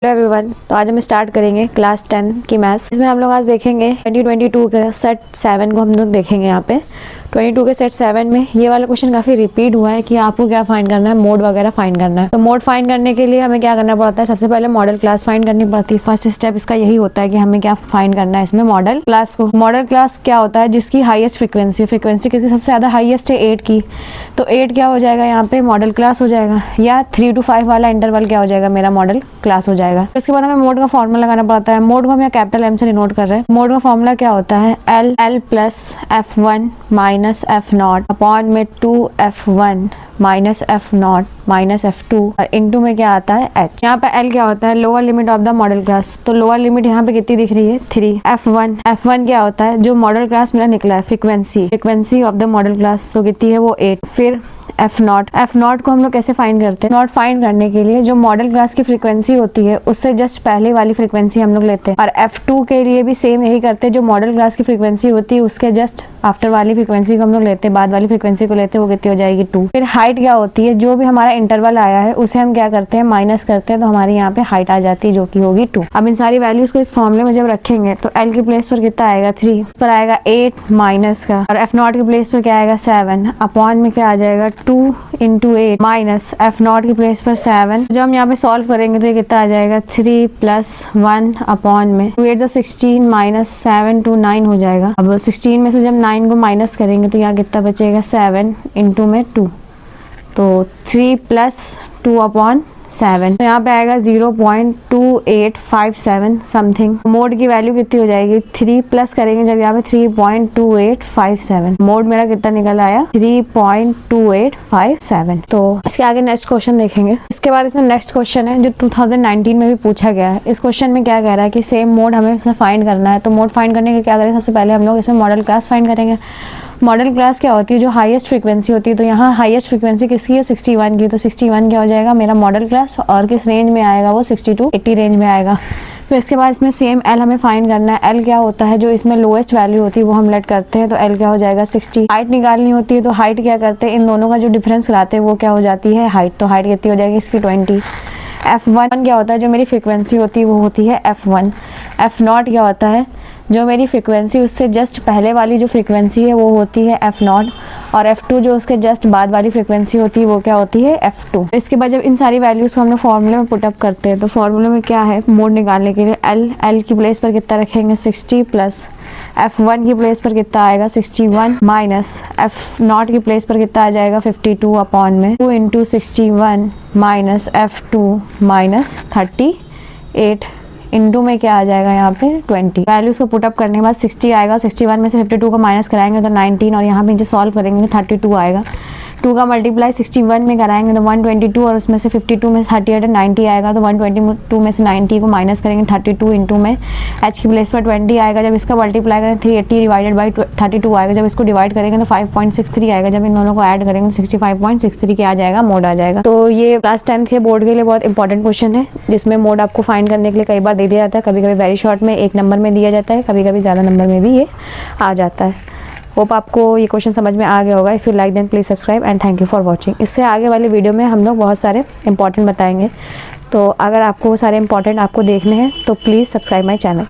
Hello everyone, तो आज हम स्टार्ट करेंगे क्लास 10 की मैथ्स। इसमें हम लोग आज देखेंगे 2022 के सेट 7 को हम लोग देखेंगे। यहाँ पे 22 के सेट 7 में ये वाला क्वेश्चन काफी रिपीट हुआ है कि आपको क्या फाइंड करना है, मोड वगैरह फाइंड करना है। तो मोड फाइंड करने के लिए हमें क्या करना पड़ता है, सबसे पहले मॉडल क्लास फाइंड करनी पड़ती है। फर्स्ट स्टेप इसका यही होता है कि हमें क्या फाइंड करना है इसमें, मॉडल क्लास को। मॉडल क्लास क्या होता है, जिसकी हाईएस्ट फ्रीक्वेंसी किसकी सबसे ज्यादा हाईएस्ट है 8 की, तो 8 क्या हो जाएगा यहाँ पे मॉडल क्लास हो जाएगा, या 3 to 5 वाला इंटरवल क्या हो जाएगा, मेरा मॉडल क्लास हो जाएगा। इसके बाद हमें मोड का फॉर्मूला लगाना पड़ता है। मोड को हम यहाँ कैपिटल M से डिनोट कर रहे हैं। मोड का फॉर्मूला क्या होता है, L plus F1 minus F0 upon में 2F1 minus F0 minus F2 और इनटू में क्या आता है H। यहाँ पे L क्या होता है, lower limit of the model class. तो लोअर लिमिट यहाँ पे कितनी दिख रही है, 3। F1 क्या होता है, जो मॉडल क्लास मेरा निकला है, frequency of the model class, तो कितनी है वो 8। फिर F0 को हम लोग कैसे फाइंड करते हैं, नॉट फाइंड करने के लिए जो मॉडल क्लास की फ्रीक्वेंसी होती है उससे जस्ट पहले वाली फ्रीक्वेंसी हम लोग लेते हैं। और F2 के लिए भी सेम यही करते हैं, जो मॉडल क्लास की फ्रीक्वेंसी होती है उसके जस्ट आफ्टर वाली फ्रीक्वेंसी को हम लोग लेते हैं, बाद वाली फ्रीक्वेंसी को लेते हैं, वो कितनी हो जाएगी 2। फिर हाइट क्या होती है, जो भी हमारा इंटरवल आया है उसे हम क्या करते हैं, माइनस करते हैं, तो हमारी यहाँ पे हाइट आ जाती है जो कि होगी 2। अब इन सारी वैल्यूज को इस फॉर्मूले में जब रखेंगे तो L की प्लेस पर कितना आएगा 3, पर आएगा 8 माइनस का, और F0 की प्लेस पर क्या आएगा 7 अपॉन में क्या आ जाएगा 2 इंटू 8 माइनस F0 की प्लेस पर 7। जब हम यहाँ पे सॉल्व करेंगे तो ये कितना आ जाएगा 3 प्लस 1 अपॉन में 2 8 16 माइनस 7 to 9 हो जाएगा। अब 16 में से जब 9 को माइनस करेंगे तो यहाँ कितना बचेगा 7 इंटू में 2, तो 3 प्लस 2 अपॉन 7, तो यहाँ पे आएगा 0.2857 समथिंग। मोड की वैल्यू कितनी हो जाएगी, 3 प्लस करेंगे जब यहाँ पे 3.2857, मोड मेरा कितना निकल आया 3.2857। तो इसके आगे नेक्स्ट क्वेश्चन देखेंगे। इसके बाद इसमें नेक्स्ट क्वेश्चन है जो 2019 में भी पूछा गया है। इस क्वेश्चन में क्या कह रहा है कि सेम मोड हमें फाइंड करना है। तो मोड फाइंड करने के क्या करें, सबसे पहले हम लोग इसमें मॉडल क्लास फाइंड करेंगे। मॉडल क्लास क्या होती है, जो हाईएस्ट फ्रीक्वेंसी होती है। तो यहाँ हाईएस्ट फ्रीक्वेंसी किसकी है, 61 की, तो 61 क्या हो जाएगा मेरा मॉडल क्लास, और किस रेंज में आएगा वो 60 to 80 रेंज में आएगा। फिर इसके बाद इसमें सेम L हमें फाइंड करना है। L क्या होता है, जो इसमें लोएस्ट वैल्यू होती है वो हम लेट करते हैं, तो L क्या हो जाएगा 60। हाइट निकालनी होती है तो हाइट क्या करते हैं, इन दोनों का जो डिफरेंस लाते हैं वो क्या हो जाती है हाइट, तो हाइट कितनी हो जाएगी इसकी 20। F1 क्या होता है, जो मेरी फ्रीक्वेंसी होती है वो होती है F1। F0 क्या होता है, जो मेरी फ्रीक्वेंसी उससे जस्ट पहले वाली जो फ्रीक्वेंसी है वो होती है F0, और F2 जो उसके जस्ट बाद वाली फ्रीक्वेंसी होती है वो क्या होती है F2। इसके बाद जब इन सारी वैल्यूज को हम लोग फॉर्मूले में पुटअप करते हैं तो फॉर्मूले में क्या है, मोड निकालने के लिए L की प्लेस पर कितना रखेंगे 60 प्लस F1 की प्लेस पर कितना आएगा 61 माइनस F0 की प्लेस पर कितना आ जाएगा 52 अपॉन में 2 into 61 minus F2 minus 38 into में क्या आ जाएगा यहाँ पे 20। वैल्यूज को पुटअप करने के बाद 60 आएगा, 61 में से 52 को माइनस कराएंगे तो 19, और यहाँ पे नीचे सॉल्व करेंगे तो 32 आएगा। 2 का मल्टीप्लाई 61 में कराएंगे तो 122, और उसमें से 52 में से 38 90 आएगा, तो 122 में से 90 को माइनस करेंगे 32 इंटू में H की प्लेस पर 20 आएगा। जब इसका मल्टीप्लाई करेंगे 380 डिवाइडेड बाई 32 आएगा। जब इसको डिवाइड करेंगे तो 5.63 आएगा। जब इन दोनों को ऐड करेंगे तो 65.63 के आ जाएगा, मोड आ जाएगा। तो ये क्लास 10 के बोर्ड के लिए बहुत इंपॉर्टेंट क्वेश्चन है, जिसमें मोड आपको फाइंड करने के लिए कई बार दे दिया जाता है। कभी कभी वेरी शॉर्ट में 1 नंबर में दिया जाता है, कभी कभी ज़्यादा नंबर में भी ये आ जाता है। होप आपको ये क्वेश्चन समझ में आ गया होगा। If you like then please subscribe and thank you for watching. इससे आगे वाले वीडियो में हम लोग बहुत सारे इंपॉर्टेंट बताएंगे, तो अगर आपको वो सारे इंपॉर्टेंट आपको देखने हैं तो प्लीज़ सब्सक्राइब माई चैनल।